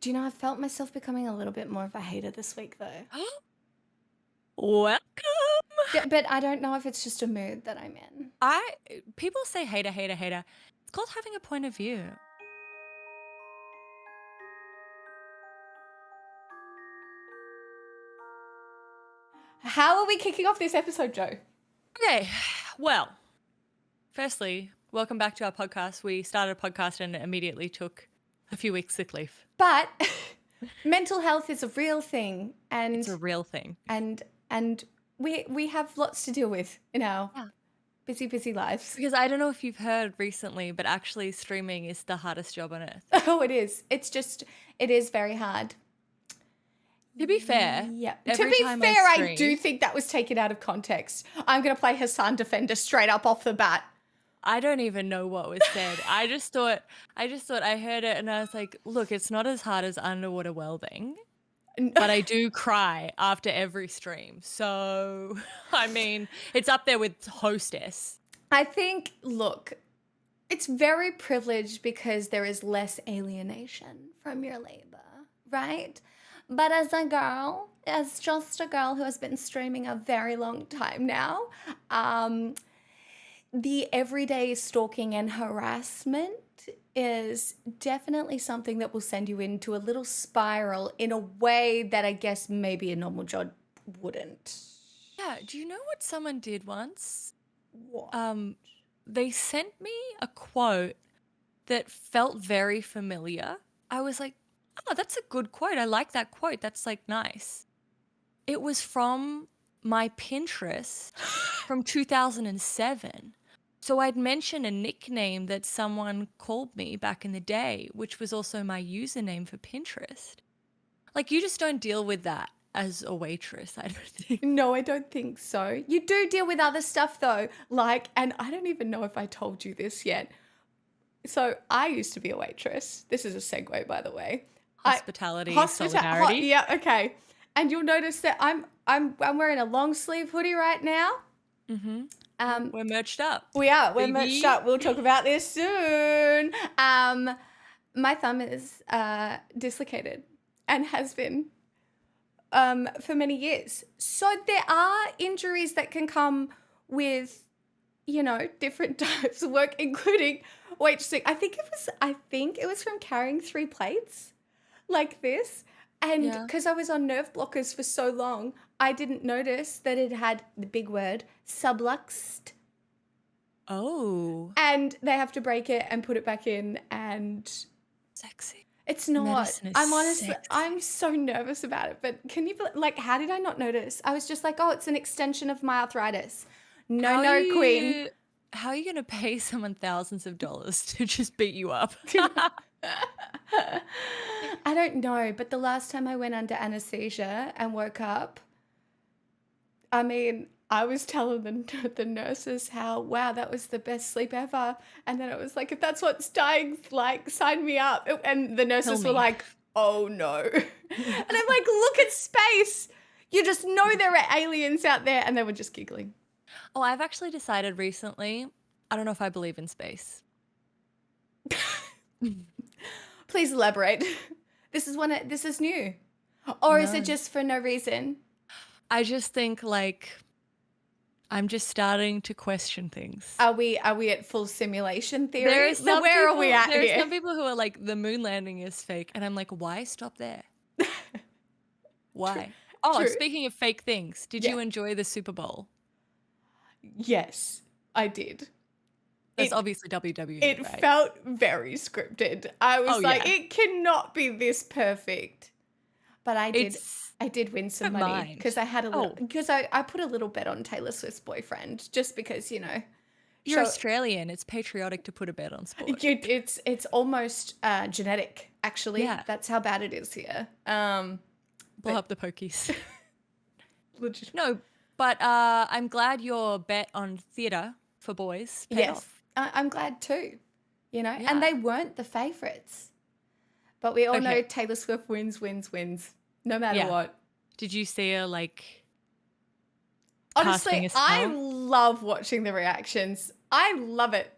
Do you know, I felt myself becoming a little bit more of a hater this week, though. Welcome. But I don't know if it's just a mood that I'm in. People say hater, hater, hater. It's called having a point of view. How are we kicking off this episode, Joe? Okay, well, firstly, welcome back to our podcast. We started a podcast and immediately took a few weeks sick leave. But mental health is a real thing, It's a and real thing. we have lots to deal with in our Yeah. busy lives. Because I don't know if you've heard recently, but actually streaming is the hardest job on earth. Oh, it is. It is very hard. To be fair, Yeah. every To be time fair, I stream, do think that was taken out of context. I'm going to play Hassan Defender straight up off the bat. I don't even know what was said. I just thought I heard it and I was like, look, it's not as hard as underwater welding. But I do cry after every stream. So, I mean, it's up there with hostess. I think, look, it's very privileged because there is less alienation from your labor, right? But as a girl, as just a girl who has been streaming a very long time now, the everyday stalking and harassment is definitely something that will send you into a little spiral in a way that I guess maybe a normal job wouldn't. Yeah, do you know what someone did once? What? They sent me a quote that felt very familiar. I was like, oh, that's a good quote. I like that quote. That's like nice. It was from my Pinterest from 2007. So I'd mentioned a nickname that someone called me back in the day, which was also my username for Pinterest. Like, you just don't deal with that as a waitress, I don't think. No, I don't think so. You do deal with other stuff though, like, and I don't even know if I told you this yet. So I used to be a waitress. This is a segue, by the way. Hospitality, solidarity. Yeah, okay. And you'll notice that I'm wearing a long sleeve hoodie right now. We're merged up. We're baby. merched up. We'll talk about this soon. My thumb is dislocated and has been for many years. So there are injuries that can come with, different types of work, including waitressing. I think it was from carrying 3 plates like this. And Yeah. because I was on nerve blockers for so long, I didn't notice that it had the big word subluxed. Oh, And they have to break it and put it back in, and sexy. it's not. Medicine is I'm honestly, sexy. I'm so nervous about it. But can you, how did I not notice? I was just like, oh, it's an extension of my arthritis. No, queen. How are you going to pay someone thousands of dollars to just beat you up? I don't know, but the last time I went under anesthesia and woke up, I mean, I was telling the nurses how, wow, that was the best sleep ever. And then it was like, if that's what's dying, like, sign me up. And the nurses were me. like, oh no. And I'm like, look at space. You just know there are aliens out there. And they were just giggling. Oh, I've actually decided recently, I don't know if I believe in space. Please elaborate. This is new. Or is No. it just for no reason? I just think, like, I'm just starting to question things. Are we at full simulation theory? There are some Where are we people- at There here? are some people who are like, the moon landing is fake. And I'm like, why stop there? Why? Oh, True. speaking of fake things, did you enjoy the Super Bowl? Yes, I did. That's obviously WWE, It right? felt very scripted. I was Oh, like, yeah. it cannot be this perfect. But I did. It's- I did win some Don't money mind. because I had a little. Oh. Because I put a little bet on Taylor Swift's boyfriend, just because You're show- Australian. It's patriotic to put a bet on sport. it's almost genetic. Actually, Yeah. that's how bad it is here. Blow up the pokies. Legit. No, but I'm glad your bet on theatre for boys paid Yes, off. I'm glad too. Yeah. And they weren't the favorites, but we all know Okay. Taylor Swift wins, no matter Yeah. what. Did you see her, like, Honestly, casting a I spell? love watching the reactions. I love it.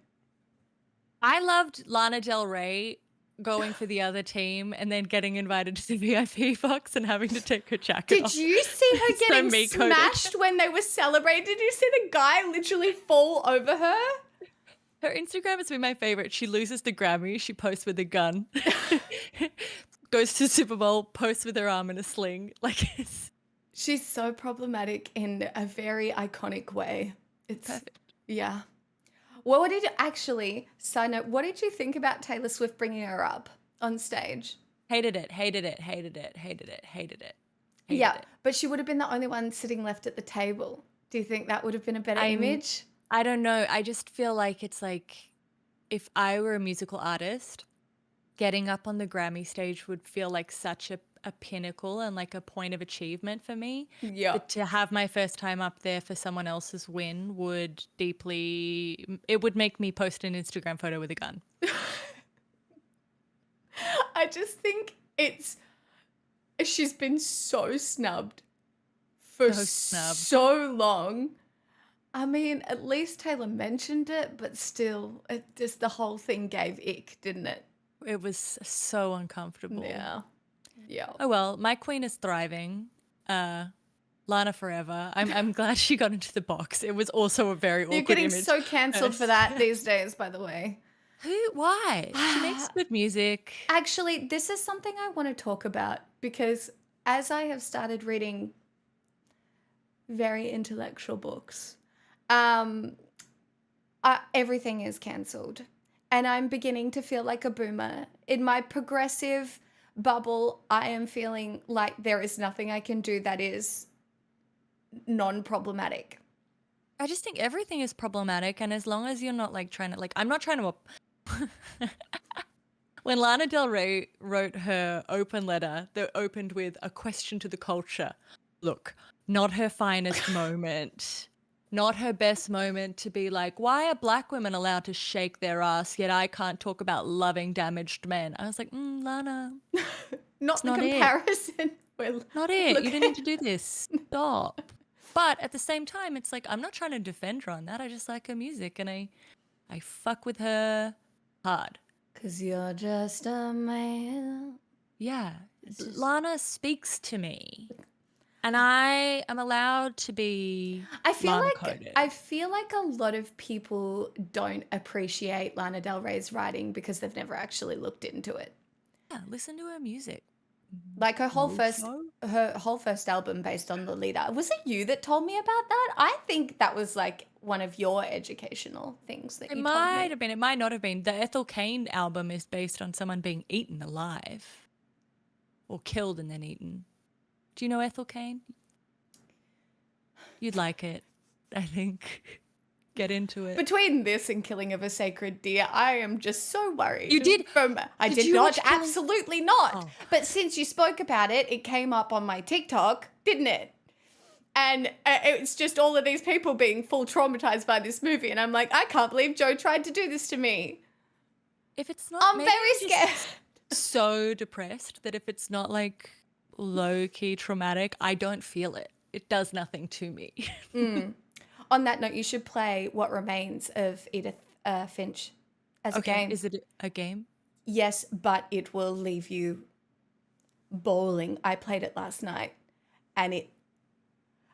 I loved Lana Del Rey going for the other team and then getting invited to the VIP box and having to take her jacket Did off. you see her It's so getting me-coded. smashed when they were celebrating? Did you see the guy literally fall over her? Her Instagram has been my favorite. She loses the Grammy. She posts with a gun. Goes to Super Bowl, posts with her arm in a sling. Like, it's She's so problematic in a very iconic way. It's perfect. yeah. Well, what did you actually, side note, what did you think about Taylor Swift bringing her up on stage? Hated it, hated it, hated it, hated it, hated it. Hated Yeah, it. but she would have been the only one sitting left at the table. Do you think that would have been a better image? I don't know. I just feel like it's like if I were a musical artist, getting up on the Grammy stage would feel like such a pinnacle and like a point of achievement for me. Yeah. But to have my first time up there for someone else's win would it would make me post an Instagram photo with a gun. I just think she's been so snubbed for So snubbed. so long. I mean, at least Taylor mentioned it, but still, the whole thing gave ick, didn't it? It was so uncomfortable. Yeah. Yeah. Oh well, my queen is thriving. Lana forever. I'm glad she got into the box. It was also a very awkward You're getting image. so cancelled for that these days, by the way. Who? Why? She makes good music. Actually, this is something I want to talk about because as I have started reading very intellectual books, everything is cancelled. And I'm beginning to feel like a boomer. In my progressive bubble, I am feeling like there is nothing I can do that is non-problematic. I just think everything is problematic, and as long as you're not like trying to I'm not trying to. When Lana Del Rey wrote her open letter that opened with a question to the culture, look, not her finest moment. Not her best moment to be like, why are black women allowed to shake their ass, yet I can't talk about loving damaged men? I was like, Lana, Not the not it. comparison. Not it. You don't need to do this. Stop. But at the same time, it's like, I'm not trying to defend her on that. I just like her music and I fuck with her hard. Because you're just a man. Yeah. Lana speaks to me. And I am allowed to be I feel Lana-coded. like a lot of people don't appreciate Lana Del Rey's writing because they've never actually looked into it. Yeah, listen to her music. Like her whole first album based on Lolita. Was it you that told me about that? I think that was like one of your educational things that It you might told me. have been. It might not have been. The Ethel Cain album is based on someone being eaten alive or killed and then eaten. Do you know Ethel Cain? You'd like it, I think. Get into it. Between this and Killing of a Sacred Deer, I am just so worried. You did? I Did did you not. watch Killing- Absolutely not. Oh. But since you spoke about it, it came up on my TikTok, didn't it? And it's just all of these people being full traumatized by this movie. And I'm like, I can't believe Joe tried to do this to me. If it's not, I'm maybe very I'm just scared. so depressed that if it's not like low-key traumatic, I don't feel it. It does nothing to me. On that note, you should play What Remains of Edith Finch as a game. Is it a game? Yes, but it will leave you bawling. I played it last night, and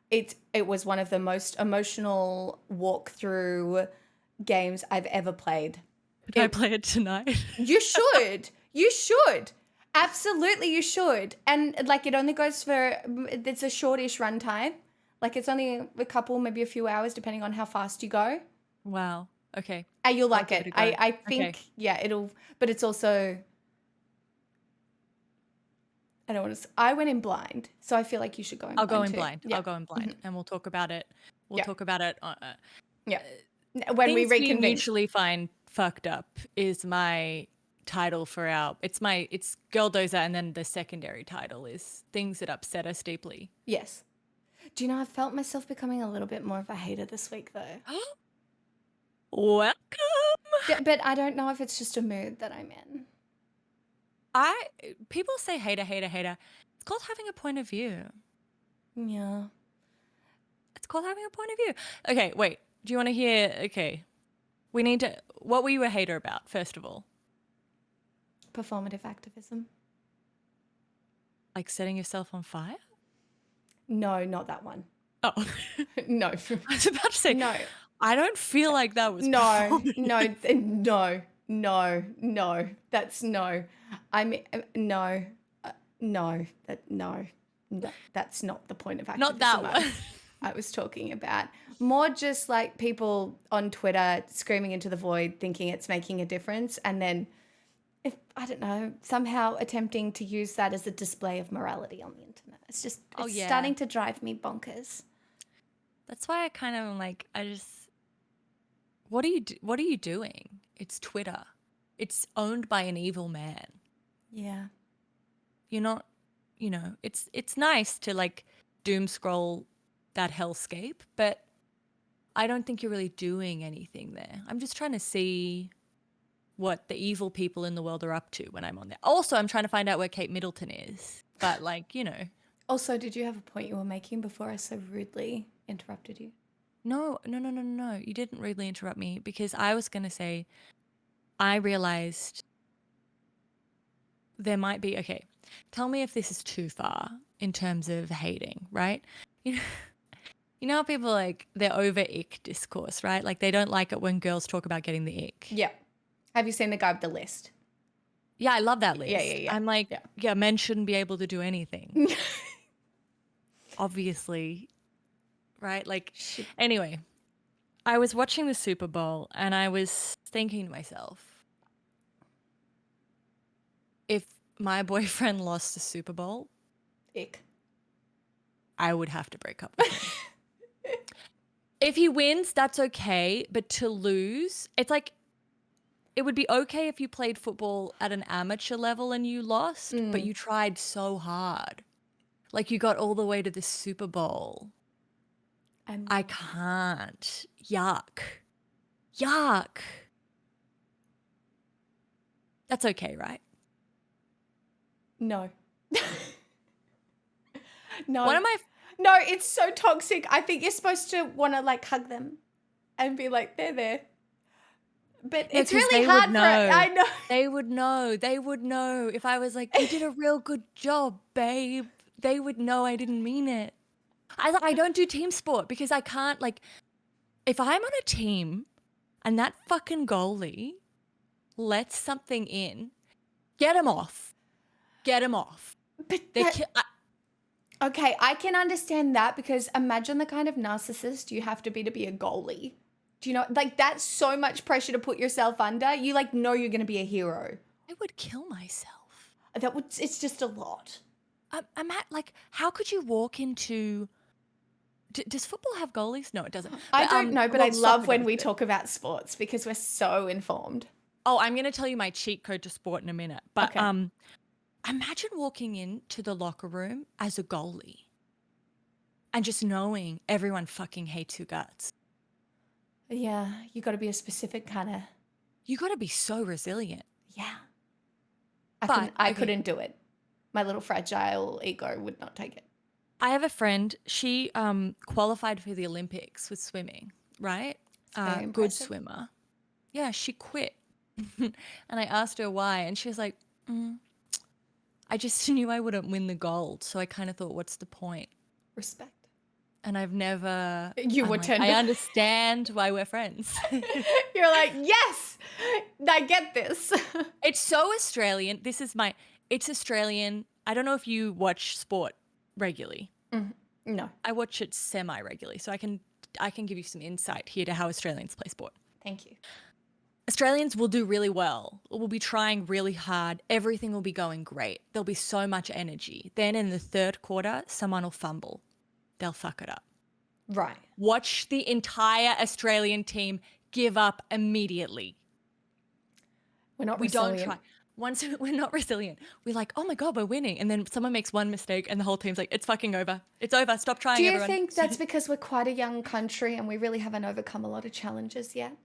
it was one of the most emotional walkthrough games I've ever played. Can I play it tonight? You should. You should. Absolutely, you should. And like, it only goes for, it's a shortish runtime. Like, it's only a couple, maybe a few hours, depending on how fast you go. Wow. Okay. And you'll like give it. it a go. I think, Okay. yeah, but it's also, I don't want to, I went in blind, so I feel like you should go in blind. I'll go in too. blind. Yeah. I'll go in blind, and we'll talk about it. We'll Yeah. talk about it. Yeah. When we Things we reconvene. mutually find fucked up is my title for it's GirlDozer, and then the secondary title is things that upset us deeply. Yes. Do you know, I felt myself becoming a little bit more of a hater this week, though. Welcome. But I don't know if it's just a mood that I'm in. People say hater, hater, hater. It's called having a point of view. Yeah. It's called having a point of view. Okay, wait. Do you want to hear? Okay. We need to. What were you a hater about, first of all? performative activism. Like setting yourself on fire? No, not that one. Oh. No. I was about to say, No. I don't feel like that was No, performative. no. That's no. I mean, no, no, that's not the point of activism. Not that one. I was talking about. More just like people on Twitter screaming into the void, thinking it's making a difference, and then, if I don't know, somehow attempting to use that as a display of morality on the internet. It's just it's starting to drive me bonkers. That's why I kind of like, what are you doing? It's Twitter. It's owned by an evil man. Yeah. You're not, it's nice to like doom scroll that hellscape, but I don't think you're really doing anything there. I'm just trying to see what the evil people in the world are up to when I'm on there. Also, I'm trying to find out where Kate Middleton is, but like, Also, did you have a point you were making before I so rudely interrupted you? No. You didn't rudely interrupt me because I was going to say, I realized there might be, okay, tell me if this is too far in terms of hating, right? You know how people like, they're over ick discourse, right? Like they don't like it when girls talk about getting the ick. Yeah. Have you seen the guy with the list? Yeah, I love that list. Yeah. I'm like, yeah, men shouldn't be able to do anything. Obviously, right? Like, anyway, I was watching the Super Bowl and I was thinking to myself, if my boyfriend lost the Super Bowl, Ick. I would have to break up with him. If he wins, that's okay. But to lose, it's like, it would be okay if you played football at an amateur level and you lost, but you tried so hard. Like you got all the way to the Super Bowl. I can't. Yuck. That's okay, right? No. No. What am I? No, it's so toxic. I think you're supposed to want to like hug them and be like, they're there. But it's really hard for I know. They would know if I was like, you did a real good job, babe. They would know I didn't mean it. I don't do team sport because I can't like, if I'm on a team and that fucking goalie lets something in, get him off. But okay, I can understand that because imagine the kind of narcissist you have to be a goalie. Do you know, like that's so much pressure to put yourself under. You like know you're going to be a hero. I would kill myself. It's just a lot. I'm at like, how could you walk into, does football have goalies? No, it doesn't. I don't know, but I love when we talk about sports because we're so informed. Oh, I'm going to tell you my cheat code to sport in a minute. But okay. Imagine walking into the locker room as a goalie and just knowing everyone fucking hates your guts. Yeah, you got to be a specific kind of. You got to be so resilient. Yeah. I couldn't do it. My little fragile ego would not take it. I have a friend. She qualified for the Olympics with swimming, right? Good swimmer. Yeah, she quit. And I asked her why, and she was like, I just knew I wouldn't win the gold, so I kind of thought, what's the point? Respect. And I've never... I understand why we're friends. You're like, yes, I get this. It's so Australian. It's Australian. I don't know if you watch sport regularly. No. I watch it semi-regularly, so I can give you some insight here to how Australians play sport. Thank you. Australians will do really well. We'll be trying really hard. Everything will be going great. There'll be so much energy. Then in the third quarter, someone will fumble. They'll fuck it up. Right. Watch the entire Australian team give up immediately. We don't try. Once we're not resilient, we're like, oh my God, we're winning. And then someone makes one mistake and the whole team's like, it's fucking over. It's over. Stop trying, Do you everyone. think that's because we're quite a young country and we really haven't overcome a lot of challenges yet?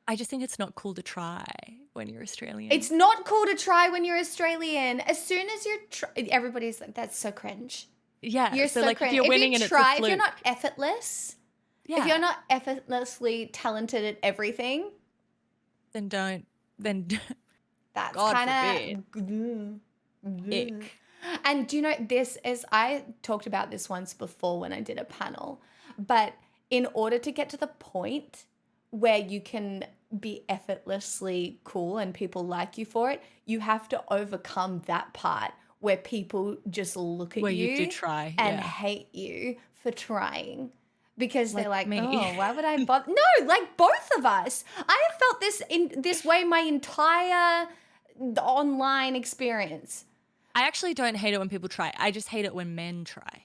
I just think it's not cool to try when you're Australian. It's not cool to try when you're Australian. As soon as everybody's like, that's so cringe. Yeah. You're so like cringe. if you're winning and it's a fluke. If you're not effortless, if you're not effortlessly talented at everything, then That's God kind forbid. of Ick. And do you know this is I talked about this once before when I did a panel, but in order to get to the point where you can be effortlessly cool and people like you for it, you have to overcome that part where people just look at Where you do you try, and yeah. hate you for trying. Because they're Like like, me. oh, why would I bother? No, like both of us. I have felt this way my entire online experience. I actually don't hate it when people try. I just hate it when men try.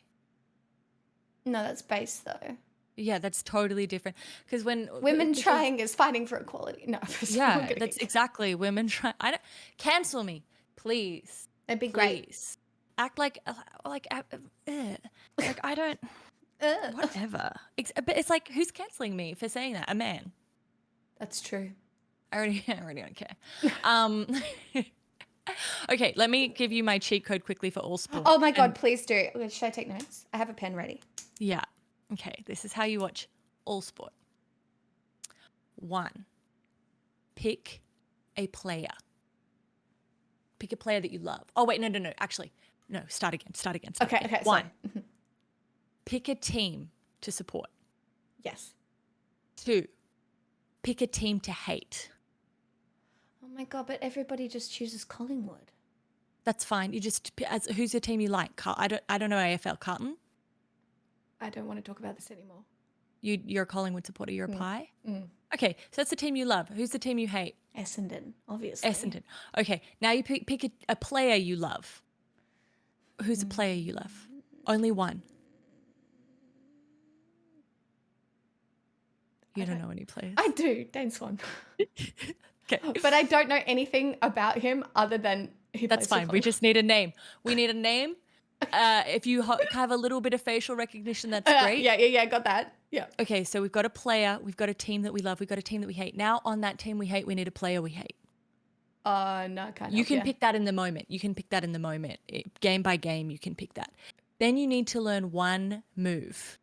No, that's base though. Yeah, that's totally different. Because Women trying is fighting for equality. No, yeah, that's exactly women try. I don't cancel me, please. That'd be Please act like I don't. great. Whatever. But it's like, who's canceling me for saying that? A man. That's true. I already don't care. Um, okay, let me give you my cheat code quickly for all sport. Oh my God, please do. Should I take notes? I have a pen ready. Yeah. Okay, this is how you watch all sport. 1, pick a player. Pick a player that you love. Oh, wait, no. Actually, no, start again. Okay, 1, sorry. pick a team to support. Yes. 2, pick a team to hate. Oh my God, but everybody just chooses Collingwood. That's fine. You just who's your team you like? I don't know AFL. Carlton. I don't want to talk about this anymore. You're a Collingwood supporter. You're a pie. Mm. Okay, so that's the team you love. Who's the team you hate? Essendon, obviously. Essendon. Okay, now you pick a player you love. Who's a player you love? Only one. You don't know any players. I do, Dane Swan. Okay, But I don't know anything about him other than he that's plays for fine. We just need a name. We need a name. If you have a little bit of facial recognition, that's great. Yeah, got that. Yeah. Okay, so we've got a player, we've got a team that we love, we've got a team that we hate. Now on that team we hate, we need a player we hate. No, I can't. You can pick that in the moment. Game by game, you can pick that. Then you need to learn one move.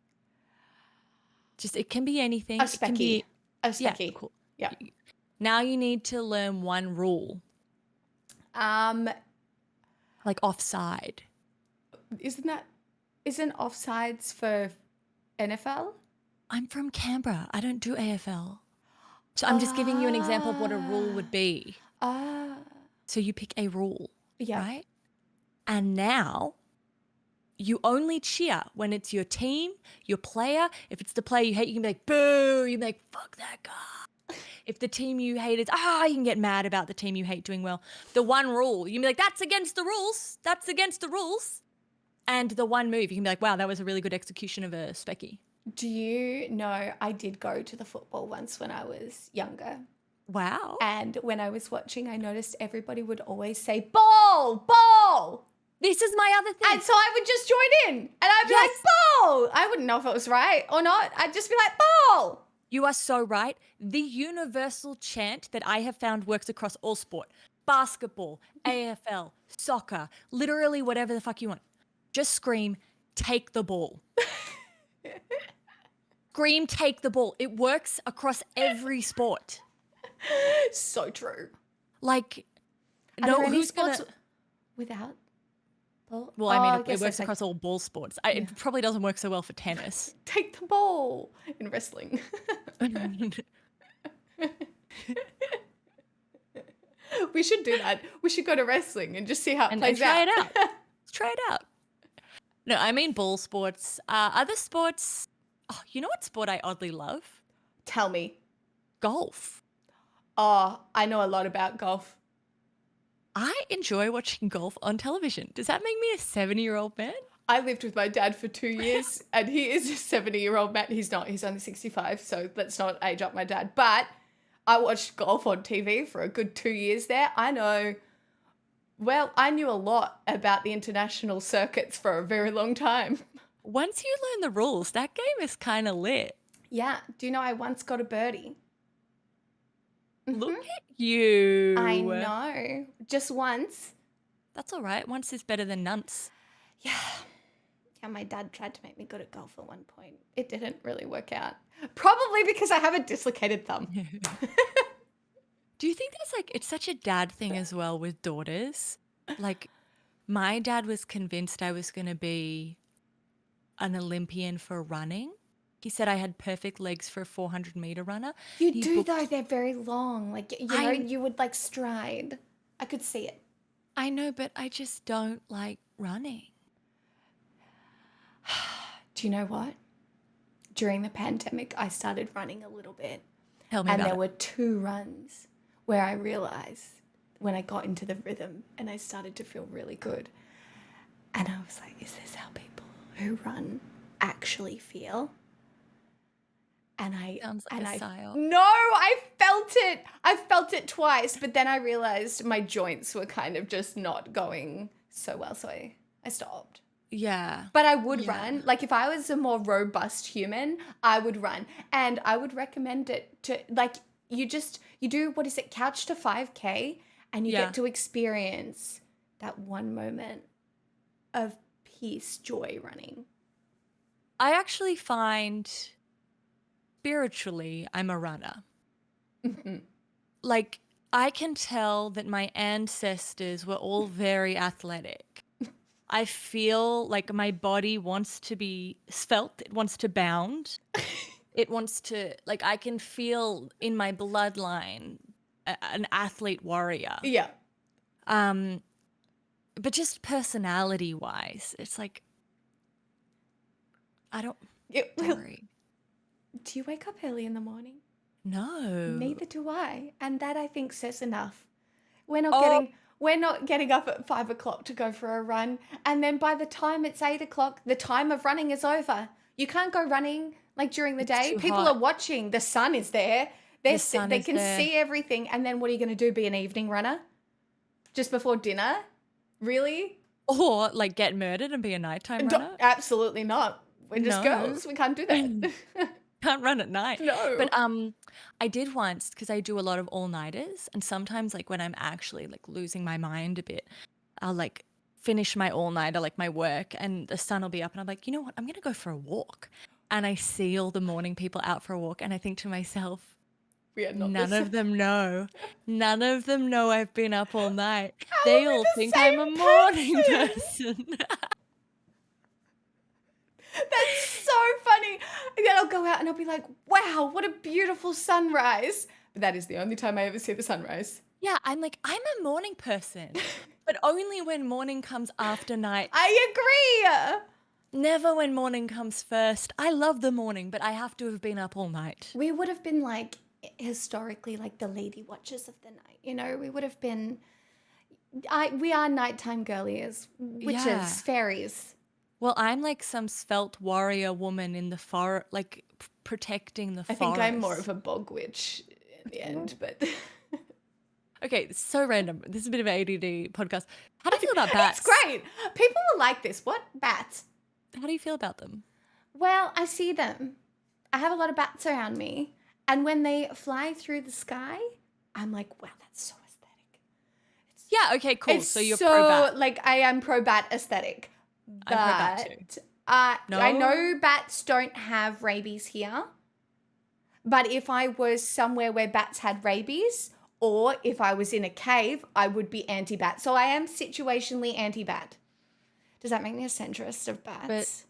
It can be anything. A specky. Yeah, cool. Yeah. Now you need to learn one rule. Like offside. Isn't offsides for NFL? I'm from Canberra. I don't do AFL. So I'm just giving you an example of what a rule would be. So you pick a rule, right? And now you only cheer when it's your team, your player. If it's the player you hate, you can be like, boo. You can be like, fuck that guy. If the team you hate is, you can get mad about the team you hate doing well. The one rule, you can be like, that's against the rules. That's against the rules. And the one move, you can be like, wow, that was a really good execution of a specky. Do you know I did go to the football once when I was younger? Wow. And when I was watching, I noticed everybody would always say, ball, ball. This is my other thing. And so I would just join in. And I'd be like, ball. I wouldn't know if it was right or not. I'd just be like, ball. You are so right. The universal chant that I have found works across all sport. Basketball, AFL, soccer, literally whatever the fuck you want. Just scream, take the ball. Scream, take the ball. It works across every sport. So true. Like, no, who's gonna... without ball? Well, I mean, it works across all ball sports. It probably doesn't work so well for tennis. Take the ball in wrestling. We should do that. We should go to wrestling and just see how it plays out. Let's try it out. No, I mean ball sports. Other sports... Oh, you know what sport I oddly love? Tell me. Golf. Oh, I know a lot about golf. I enjoy watching golf on television. Does that make me a 70-year-old man? I lived with my dad for 2 years and he is a 70-year-old man. He's not. He's only 65, so let's not age up my dad. But I watched golf on TV for a good 2 years there. I knew a lot about the international circuits for a very long time. Once you learn the rules, that game is kind of lit. Yeah. Do you know I once got a birdie? Look at you. I know. Just once. That's all right. Once is better than nonce. Yeah. Yeah, my dad tried to make me good at golf at one point. It didn't really work out. Probably because I have a dislocated thumb. Do you think that's like, it's such a dad thing as well with daughters? Like, my dad was convinced I was going to be an Olympian for running. He said I had perfect legs for a 400-meter runner. You He do though, booked, they're very long. Like, you know, I, you would like stride. I could see it. I know, but I just don't like running. Do you know what? During the pandemic, I started running a little bit. Tell me And about there it. were 2 runs where I realized when I got into the rhythm and I started to feel really good. And I was like, is this how people who run actually feel? And I Sounds like and a I psyop. no, I felt it. I felt it twice, but then I realized my joints were kind of just not going so well, so I stopped. Yeah. But I would Yeah. run. Like if I was a more robust human, I would run. And I would recommend it to like you do what is it, couch to 5K and you Yeah. get to experience that one moment of peace, joy running. I actually find spiritually I'm a runner. Like, I can tell that my ancestors were all very athletic. I feel like my body wants to be svelte, it wants to bound. It wants to, like, I can feel in my bloodline an athlete warrior. Yeah. But just personality wise, it's like, I don't, sorry. Do you wake up early in the morning? No. Neither do I. And that I think says enough. We're Oh, not getting up at 5 o'clock to go for a run. And then by the time it's 8 o'clock, the time of running is over. You can't go running like during the it's day. too People hot. are watching. The sun is there. The sun They is can there. see everything. And then what are you going to do? Be an evening runner? Just before dinner? Really? Or like get murdered and be a nighttime runner. Absolutely not. We're just No. girls. We can't do that. Can't run at night. No. But I did once because I do a lot of all-nighters, and sometimes like when I'm actually like losing my mind a bit, I'll like finish my all-nighter, like my work, and the sun will be up and I'm like, you know what? I'm gonna go for a walk. And I see all the morning people out for a walk and I think to myself, We are not the none of same. them know. None of them know I've been up all night. How They are we all the think I'm a same morning person? person. That's so funny. And then I'll go out and I'll be like, wow, what a beautiful sunrise. But that is the only time I ever see the sunrise. Yeah, I'm like, I'm a morning person, but only when morning comes after night. I agree. Never when morning comes first. I love the morning, but I have to have been up all night. We would have been like historically like the lady watchers of the night. You know, we would have been we are nighttime girlies, witches, Yeah. fairies. Well, I'm like some svelte warrior woman in the forest, like protecting the I forest. think I'm more of a bog witch in the end, but Okay, it's so random. This is a bit of an ADD podcast. How do you feel about bats? it's great. People will like this. What? Bats? How do you feel about them? Well, I see them. I have a lot of bats around me. And when they fly through the sky, I'm like, wow, that's so aesthetic. Yeah, okay, cool. It's So you're so, pro bat. like, I am pro bat aesthetic. I'm pro bat But too. I No? know bats don't have rabies here. But if I was somewhere where bats had rabies, or if I was in a cave, I would be anti-bat. So I am situationally anti-bat. Does that make me a centrist of bats?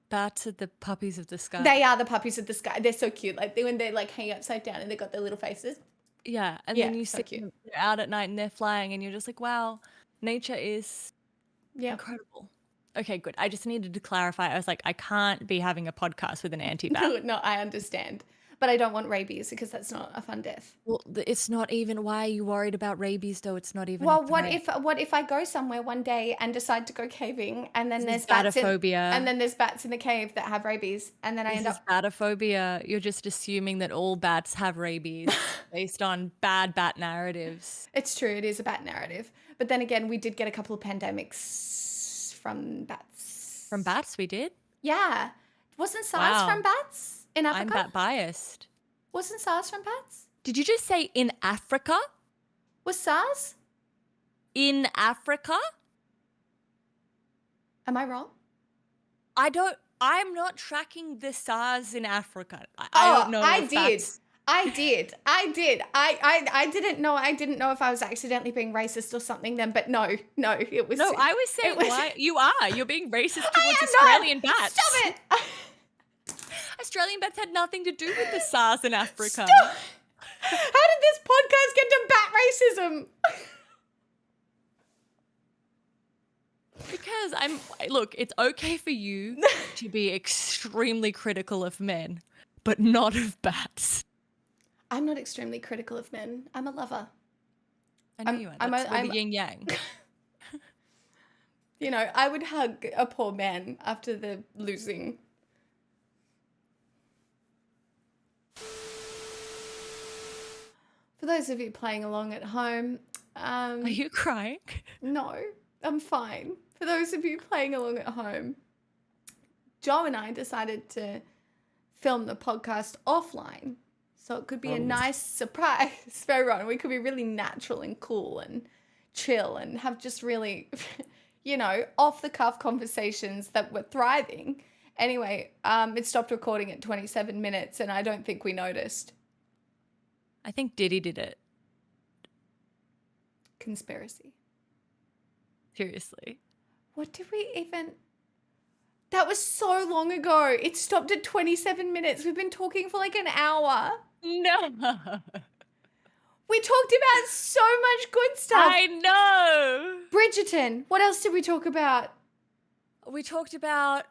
Bats are the puppies of the sky. They are the puppies of the sky. They're so cute. Like when they're like hanging upside down and they've got their little faces. Yeah, and Yeah, then you so see cute. them out at night and they're flying and you're just like, wow, nature is Yeah. incredible. Okay, good. I just needed to clarify. I was like, I can't be having a podcast with an anti-bat. No, I understand. But I don't want rabies because that's not a fun death. Well, it's not even. Why are you worried about rabies though? It's not even. Well, a threat. what if I go somewhere one day and decide to go caving and then This there's is bats in batophobia. and then there's bats in the cave that have rabies and then I This end is up batophobia. You're just assuming that all bats have rabies based on bad bat narratives. It's true, it is a bat narrative. But then again, we did get a couple of pandemics from bats. From bats, we did. Yeah. Wasn't SARS Wow. from bats in I'm Africa? bat biased. Wasn't SARS from bats? Did you just say in Africa? Was SARS? In Africa? Am I wrong? I'm not tracking the SARS in Africa. I don't know. I if did. that's- I did. I didn't know. I didn't know if I was accidentally being racist or something then, but no, it was. No, I was It saying was. why you are. You're being racist towards I am not. Australian bats. Stop it. Australian bats had nothing to do with the SARS in Africa. Stop. How did this podcast get to bat racism? Because look, it's okay for you to be extremely critical of men, but not of bats. I'm not extremely critical of men. I'm a lover. I know you are. That's I'm the yin yang. You know, I would hug a poor man after the losing. For those of you playing along at home, Are you crying? no, I'm fine. For those of you playing along at home, Joe and I decided to film the podcast offline. So it could be a nice surprise for everyone. We could be really natural and cool and chill and have just really, you know, off the cuff conversations that were thriving. Anyway, it stopped recording at 27 minutes and I don't think we noticed. I think Diddy did it. Conspiracy. Seriously. What did we even... That was so long ago. It stopped at 27 minutes. We've been talking for like an hour. No. We talked about so much good stuff. I know. Bridgerton. What else did we talk about? We talked about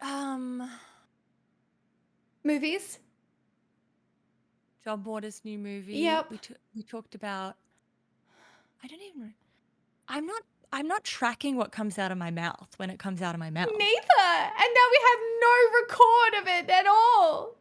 Movies. John Waters' new movie. Yep. We talked about I'm not tracking what comes out of my mouth when it comes out of my mouth. Neither. And now we have no record of it at all.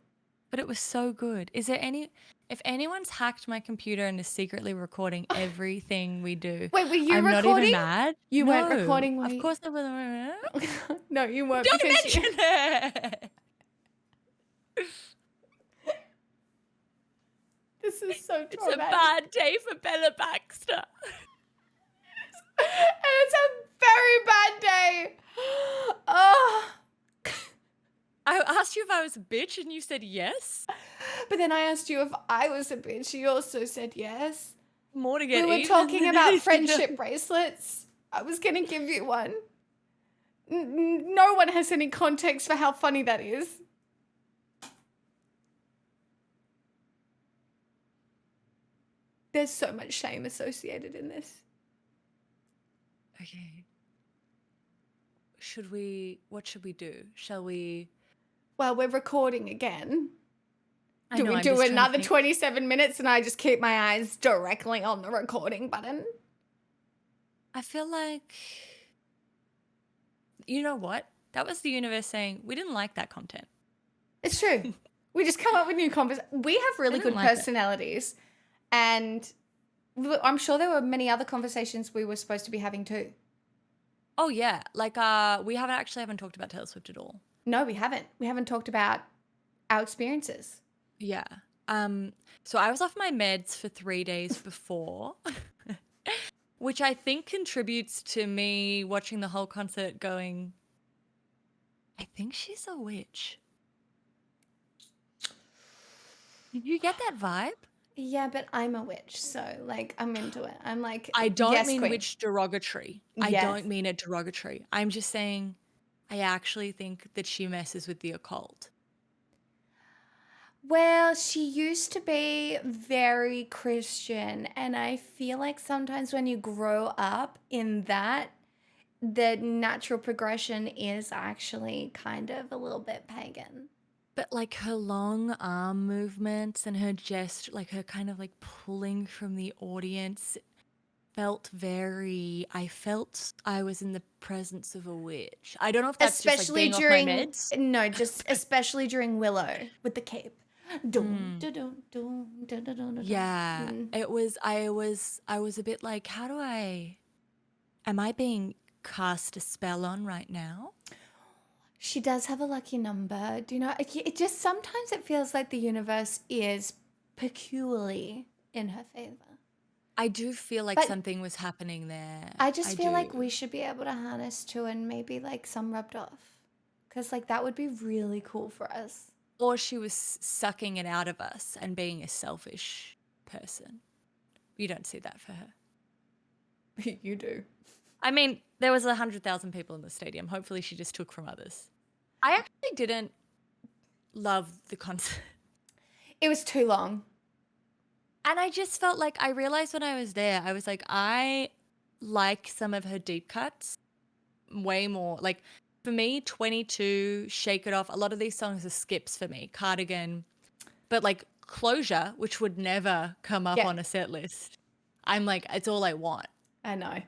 But it was so good. If anyone's hacked my computer and is secretly recording everything we do. Wait, were you I'm recording? not even mad. You weren't recording. Of course I wasn't. No, you weren't. Don't mention it. This is so traumatic. It's a bad day for Bella Baxter. And it's a very bad day. Oh. I asked you if I was a bitch and you said yes. But then I asked you if I was a bitch. You also said yes. More to get We were even. talking about friendship bracelets. I was going to give you one. No one has any context for how funny that is. There's so much shame associated in this. Okay. What should we do? Shall we? Well, we're recording again. Do we I'm do just trying to another think. 27 minutes and I just keep my eyes directly on the recording button? I feel like, you know what? That was the universe saying, we didn't like that content. It's true. We just come up with new conversations. We have really didn't good like it. personalities. And I'm sure there were many other conversations we were supposed to be having too. Oh yeah, like we haven't talked about Taylor Swift at all. No, we haven't. We haven't talked about our experiences. Yeah. So I was off my meds for 3 days before, which I think contributes to me watching the whole concert going, I think she's a witch. Did you get that vibe? Yeah, but I'm a witch, so like I'm into it. I'm like, I don't yes, mean queen. witch derogatory. I Yes. don't mean it derogatory. I'm just saying I actually think that she messes with the occult. Well, she used to be very Christian, and I feel like sometimes when you grow up in that, the natural progression is actually kind of a little bit pagan. But like her long arm movements and her like her kind of like pulling from the audience I felt I was in the presence of a witch. I don't know if that's Especially just like being during, off my meds. no, just especially during Willow with the cape. Dun, dun, dun, dun, dun, dun, dun, dun. Yeah, I was a bit like, am I being cast a spell on right now? She does have a lucky number. Do you know? It just sometimes it feels like the universe is peculiarly in her favor. I do feel like But something was happening there. I just feel like do. we should be able to harness to and maybe like some rubbed off. Because like that would be really cool for us. Or she was sucking it out of us and being a selfish person. You don't see that for her. You do. I mean, there was 100,000 people in the stadium. Hopefully she just took from others. I actually didn't love the concert. It was too long. And I just felt like I realized when I was there, I was like, I like some of her deep cuts way more. Like for me, 22, Shake It Off, a lot of these songs are skips for me. Cardigan. But like Closure, which would never come up Yeah. on a set list, I'm like, it's all I want. I know.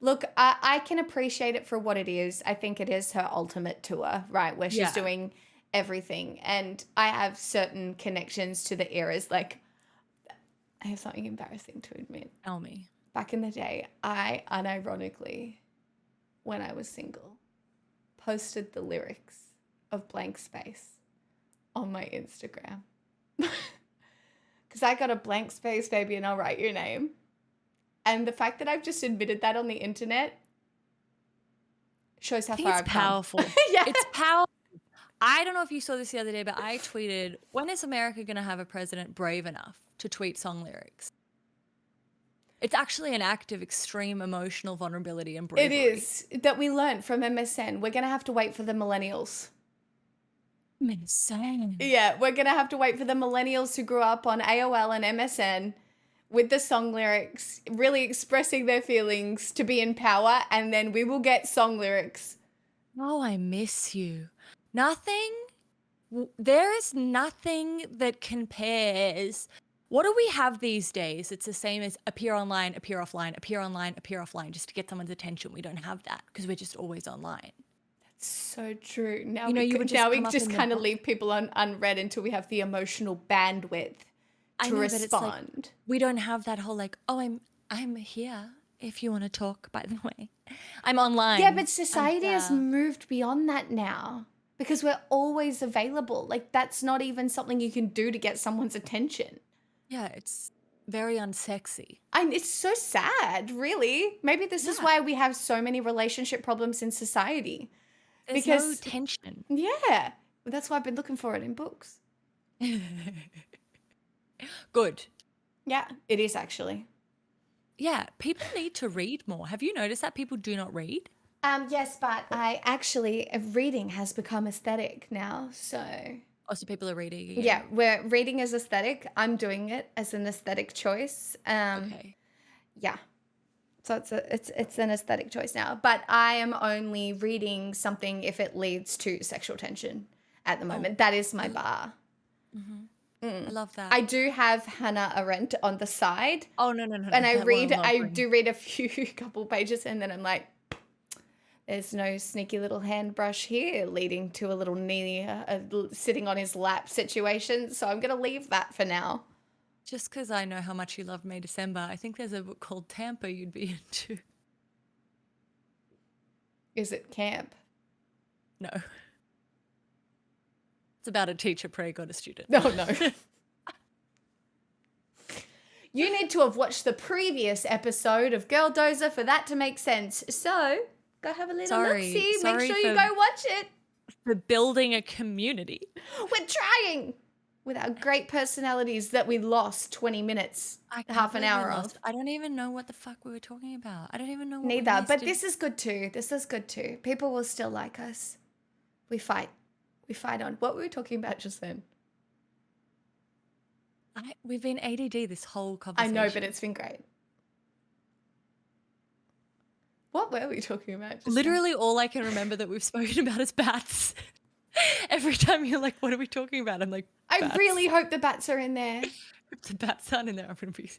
Look, I can appreciate it for what it is. I think it is her ultimate tour, right? Where she's Yeah. doing everything. And I have certain connections to the eras. Like, I have something embarrassing to admit. Tell me. Back in the day, I unironically, when I was single, posted the lyrics of Blank Space on my Instagram. Because I got a blank space, baby, and I'll write your name. And the fact that I've just admitted that on the internet shows how I think far it's I've come. powerful. Yeah. It's powerful. I don't know if you saw this the other day, but I tweeted, when is America going to have a president brave enough to tweet song lyrics? It's actually an act of extreme emotional vulnerability and bravery. It is that we learned from MSN. We're going to have to wait for the millennials. Insane. Yeah, we're going to have to wait for the millennials who grew up on AOL and MSN with the song lyrics, really expressing their feelings to be in power, and then we will get song lyrics. Oh, I miss you. There is nothing that compares. What do we have these days? It's the same as appear online, appear offline, appear online, appear offline, just to get someone's attention. We don't have that because we're just always online. That's so true. Now You know, you would just come up just in the kind of box. leave people unread until we have the emotional bandwidth I to know, but it's like, respond. we don't have that whole like, oh, I'm here if you want to talk, by the way. I'm online. Yeah, but I'm society has here. moved beyond that now because we're always available. Like, that's not even something you can do to get someone's attention. Yeah, it's very unsexy. And it's so sad, really. Maybe this is Yeah. why we have so many relationship problems in society. There's no Because, tension. yeah, that's why I've been looking for it in books. Good. Yeah, it is actually. Yeah, people need to read more. Have you noticed that people do not read? Yes, but reading has become aesthetic now. So Also, people are reading again. yeah, where reading is aesthetic. I'm doing it as an aesthetic choice. Okay. Yeah. So it's an aesthetic choice now. But I am only reading something if it leads to sexual tension at the moment. That is my bar. I love that. I do have Hannah Arendt on the side. no. And I that do read a couple pages, and then I'm like, there's no sneaky little hand brush here leading to a little knee sitting on his lap situation. So I'm going to leave that for now. Just because I know how much you love May December, I think there's a book called Tampa you'd be into. Is it camp? No. It's about a teacher praying on a student. No. You need to have watched the previous episode of GirlDozer for that to make sense. So go have a little look-see. Make sure you go watch it. For building a community. We're trying with our great personalities that we lost 20 minutes, half an hour of. I don't even know what the fuck we were talking about. I don't even know what we Neither, but missed. this is good too. People will still like us. We fight on. What were we talking about just then? We've been ADD this whole I conversation. know, but it's been great. What were we talking about just then? Literally all I can remember that we've spoken about is bats. Every time you're like, what are we talking about? I'm like, bats. I really hope the bats are in there. If the bats aren't in there, I'm going to be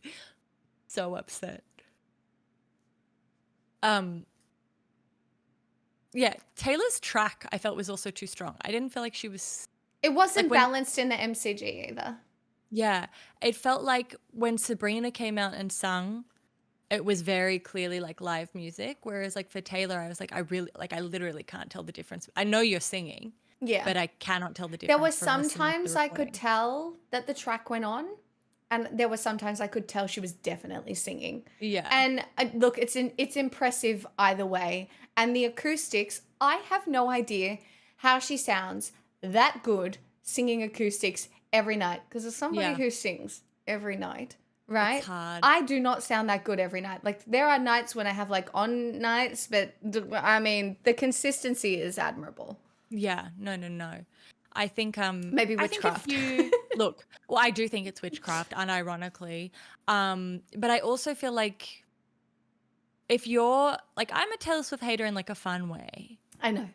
so upset. Yeah, Taylor's track I felt was also too strong. I didn't feel like she was... It wasn't Like when- balanced in the MCG either. Yeah, it felt like when Sabrina came out and sung, it was very clearly like live music. Whereas like for Taylor, I was like, I literally can't tell the difference. I know you're singing, Yeah. but I cannot tell the difference. There were from listening to the sometimes I recording. could tell that the track went on, and there were sometimes I could tell she was definitely singing. Yeah. And look, it's impressive either way. And the acoustics, I have no idea how she sounds that good singing acoustics every night because as somebody Yeah. who sings every night, right? It's hard. I do not sound that good every night. Like there are nights when I have like on nights, but I mean the consistency is admirable. Yeah. No. I think Maybe I think if witchcraft. you look, well, I do think it's witchcraft, unironically. But I also feel like if you're like, I'm a Taylor Swift hater in like a fun way. I know.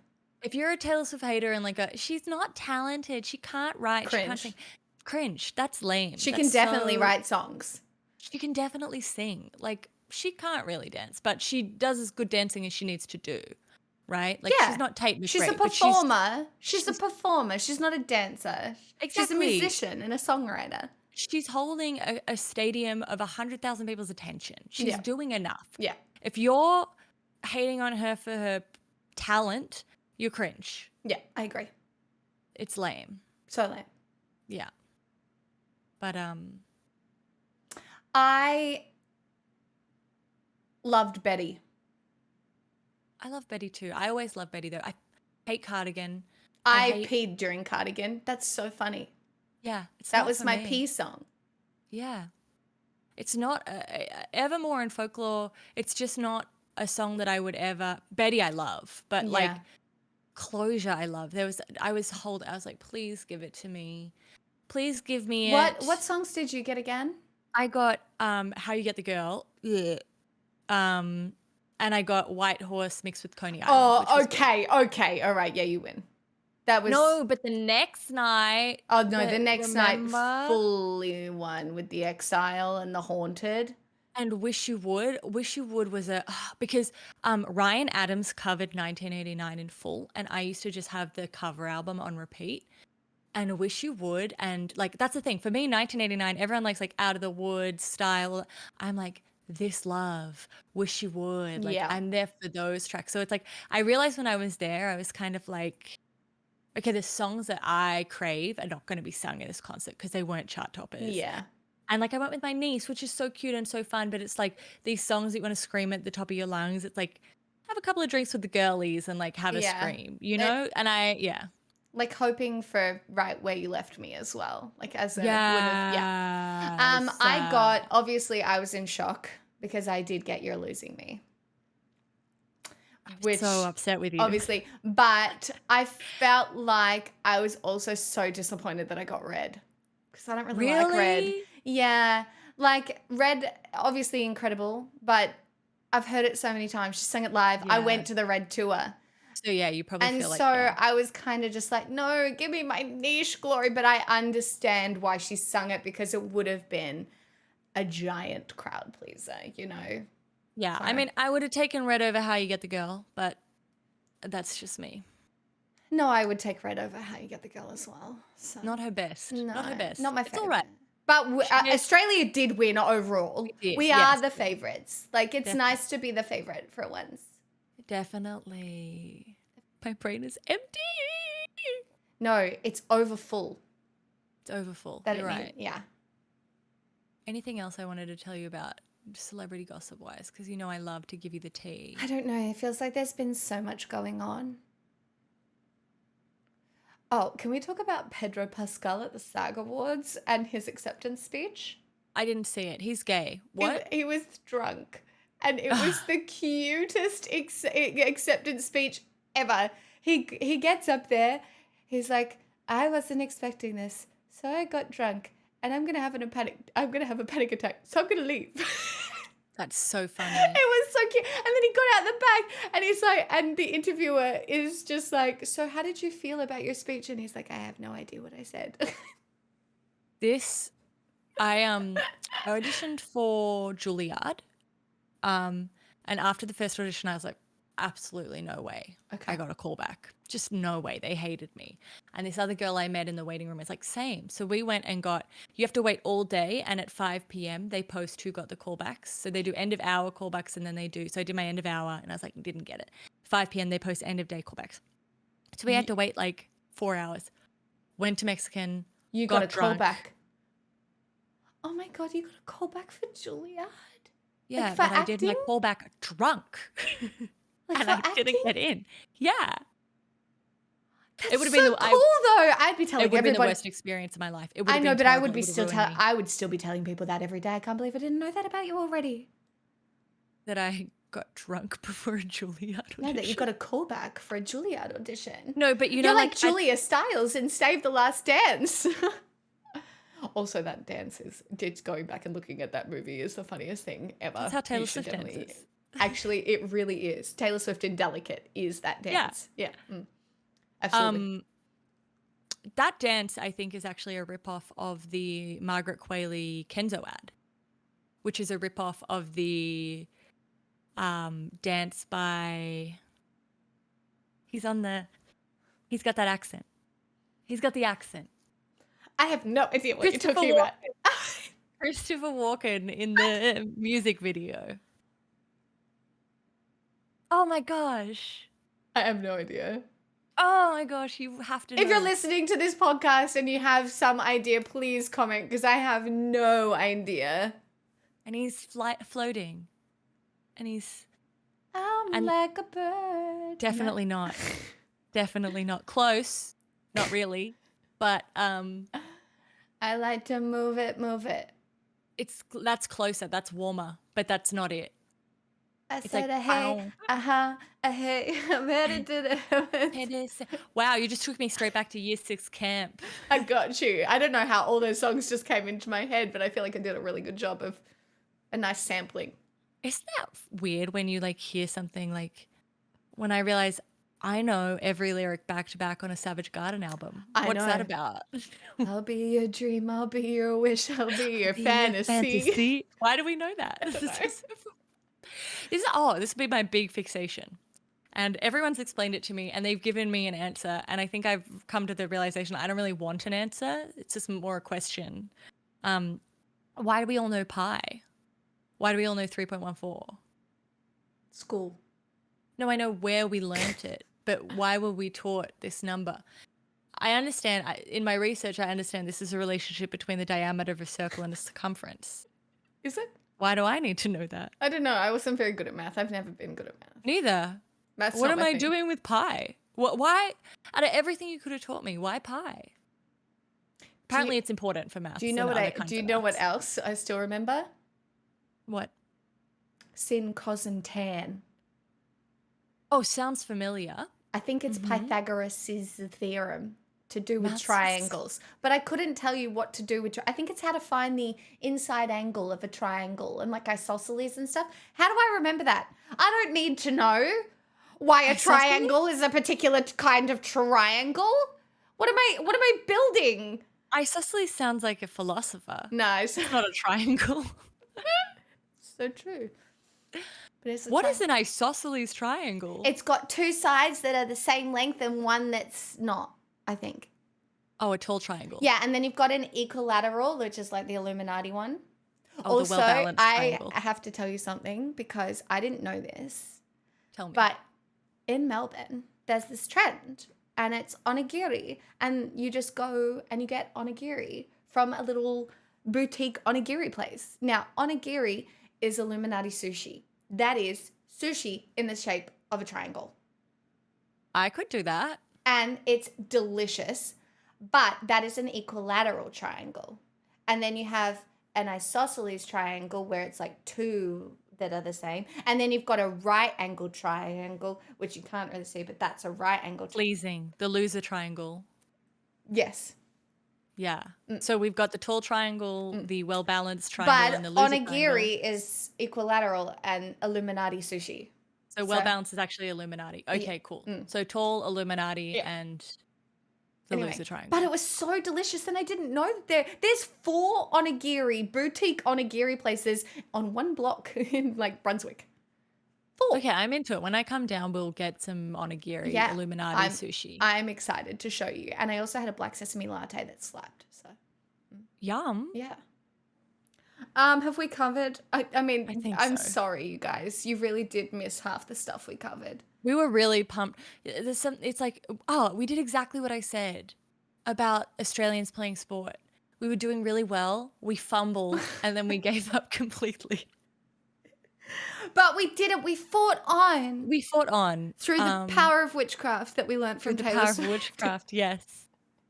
If you're a Taylor Swift hater and like she's not talented, she can't write, she can't Cringe. sing. Cringe. That's lame. She can That's definitely so, write songs. she can definitely sing. Like she can't really dance, but she does as good dancing as she needs to do, right? Like she's Yeah. not Tate She's a McRae, but performer. She's a performer. She's not a dancer. She's a exactly. musician and a songwriter. She's holding a stadium of 100,000 people's attention. She's Yeah. doing enough. Yeah. If you're hating on her for her talent, you're cringe. Yeah, I agree. It's lame. So lame. Yeah. But I loved Betty. I love Betty too. I always love Betty though. I hate Cardigan. I peed during Cardigan. That's so funny. Yeah. That was my pee song. Yeah. It's not Evermore and Folklore. It's just not a song that I would ever. Betty, I love, but like Closure, I love. I was like, please give it to me. Please give me it. What songs did you get again? I got How You Get the Girl. Ugh. And I got White Horse mixed with Coney Island. Oh, okay. All right. Yeah, you win. That was no, but the next night. Oh no, the next remember? night fully won with the Exile and the Haunted. And Wish You Would. Wish You Would was because Ryan Adams covered 1989 in full, and I used to just have the cover album on repeat. And Wish You Would, and like that's the thing for me. 1989, everyone likes like Out of the Woods style. I'm like This Love, Wish You Would. Like I'm there for those tracks. So it's like I realized when I was there, I was kind of like, okay, the songs that I crave are not going to be sung at this concert because they weren't chart toppers. Yeah. And like I went with my niece, which is so cute and so fun, but it's like these songs that you want to scream at the top of your lungs. It's like have a couple of drinks with the girlies and like have a scream, you know? And like hoping for Right Where You Left Me as well. Like as a I got obviously I was in shock because I did get You're Losing Me. Which so upset with you. Obviously. But I felt like I was also so disappointed that I got Red. Because I don't really like Red. Yeah. Like Red, obviously incredible, but I've heard it so many times. She sang it live. I went to the Red tour. So yeah, you probably feel like I was kind of just like, no, give me my niche glory. But I understand why she sung it because it would have been a giant crowd pleaser, you know? Yeah, I mean, I would have taken Red over How You Get the Girl, but that's just me. No, I would take Red over How You Get the Girl as well. So. Not her best. No, not her best. Not my favorite. It's all right. But Australia did win overall. We are the favorites. Like, it's nice to be the favorite for once. Definitely. My brain is empty. No, it's overfull. It's overfull. You're right. Yeah. Anything else I wanted to tell you about celebrity gossip wise? Because you know I love to give you the tea. I don't know. It feels like there's been so much going on. Oh, can we talk about Pedro Pascal at the SAG Awards and his acceptance speech? I didn't see it. He's gay. What? He was drunk. And it was the cutest acceptance speech ever. He gets up there. He's like, I wasn't expecting this, so I got drunk, and I'm gonna have a panic attack, so I'm gonna leave. That's so funny. It was so cute. And then he got out the back, and he's like, and the interviewer is just like, so how did you feel about your speech? And he's like, I have no idea what I said. I auditioned for Juilliard. And after the first audition, I was like, absolutely no way. Okay. I got a call back. Just no way. They hated me. And this other girl I met in the waiting room is like, same. So we went and you have to wait all day. And at 5 p.m., they post who got the callbacks. So they do end of hour callbacks and then so I did my end of hour and I was like, didn't get it. 5 p.m., they post end of day callbacks. So we had to wait like 4 hours. Went to Mexican. You got a callback. Oh my God, you got a callback for Juilliard? Yeah, like but I did my callback drunk. Like and I didn't get in. Yeah. That's it would have been cool I'd be It telling would have been the everybody. worst experience of my life. It would I have know, been but I terrible. would It be would have still ruined me. I would still be telling people that every day. I can't believe I didn't know that about you already. That I got drunk before a Juilliard audition. No, that you got a callback for a Juilliard audition. No, but you know, You're like I- Julia Stiles in Save the Last Dance. Also, that dance is just going back and looking at that movie is the funniest thing ever. That's how Taylor You should Swift definitely- dances. Actually, it really is. Taylor Swift in Delicate is that dance. Yeah. Absolutely. That dance, I think, is actually a ripoff of the Margaret Qualley Kenzo ad, which is a ripoff of the dance by. He's got that accent. He's got the accent. I have no idea what you're Christopher talking about. Christopher Walken in the music video. Oh my gosh. I have no idea. Oh my gosh, you have to know. If you're listening to this podcast and you have some idea, please comment because I have no idea. And he's floating. And he's I'm like a bird. definitely not. Definitely not. Close. Not really. But I like to move it, move it. that's closer. That's warmer. But that's not it. I It's said like, a hey, a hey, I'm ready to the Wow, you just took me straight back to year 6 camp. I got you. I don't know how all those songs just came into my head, but I feel like I did a really good job of a nice sampling. Isn't that weird when you like hear something like when I realize I know every lyric back to back on a Savage Garden album? What's that about? I'll be your dream, I'll be your wish, I'll be your fantasy. Why do we know that? This will be my big fixation. And everyone's explained it to me and they've given me an answer. And I think I've come to the realization I don't really want an answer. It's just more a question. Why do we all know pi? Why do we all know 3.14? School. No, I know where we learnt it, but why were we taught this number? I understand, in my research, I understand this is a relationship between the diameter of a circle and a circumference. Is it? Why do I need to know that? I don't know. I wasn't very good at math. I've never been good at math. Neither. That's what not am my I thing. doing with pi? Why, out of everything you could have taught me, why pi? Apparently it's important for maths. Do you know what else I still remember? What? Sin, cos, and tan. Oh, sounds familiar. I think it's Pythagoras' theorem to do with Maths is- triangles. But I couldn't tell you what to do with I think it's how to find the inside angle of a triangle and like isosceles and stuff. How do I remember that? I don't need to know why a triangle is a particular kind of triangle. What am I building? Isosceles sounds like a philosopher. Nice. It's not a triangle. So true. But it's What is an isosceles triangle? It's got two sides that are the same length and one that's not, I think. Oh, a tall triangle. Yeah, and then you've got an equilateral, which is like the Illuminati one. Oh, Also, the well-balanced I triangle. have to tell you something because I didn't know this. Tell me. But in Melbourne, there's this trend and it's onigiri. And you just go and you get onigiri from a little boutique onigiri place. Now, onigiri is Illuminati sushi. That is sushi in the shape of a triangle. I could do that. And it's delicious, but that is an equilateral triangle. And then you have an isosceles triangle where it's like two that are the same. And then you've got a right angle triangle, which you can't really see, but that's a right angle triangle. Pleasing. The loser triangle. Yes. Yeah. So we've got the tall triangle, the well-balanced triangle, and the But loser triangle. onigiri is equilateral and Illuminati sushi. So well-balanced is actually Illuminati. Okay, cool. So tall, Illuminati, and the loser triangle. But it was so delicious, and I didn't know that there's 4 onigiri, boutique onigiri places on one block in like Brunswick. 4. Okay, I'm into it. When I come down, we'll get some onigiri, Illuminati sushi. I'm excited to show you. And I also had a black sesame latte that slapped. So Yum. yeah. Have we covered? I mean, I think I'm so. sorry, you guys. You really did miss half the stuff we covered. We were really pumped. It's like, oh, we did exactly what I said about Australians playing sport. We were doing really well. We fumbled and then we gave up completely. But we did it. We fought on. We fought on. Through the power of witchcraft that we learned from the Taylor power of Swift. witchcraft, yes.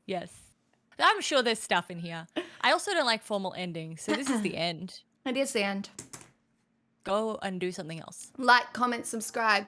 Yes. I'm sure there's stuff in here. I also don't like formal endings, so this is the end. It is the end. Go and do something else. Like, comment, subscribe.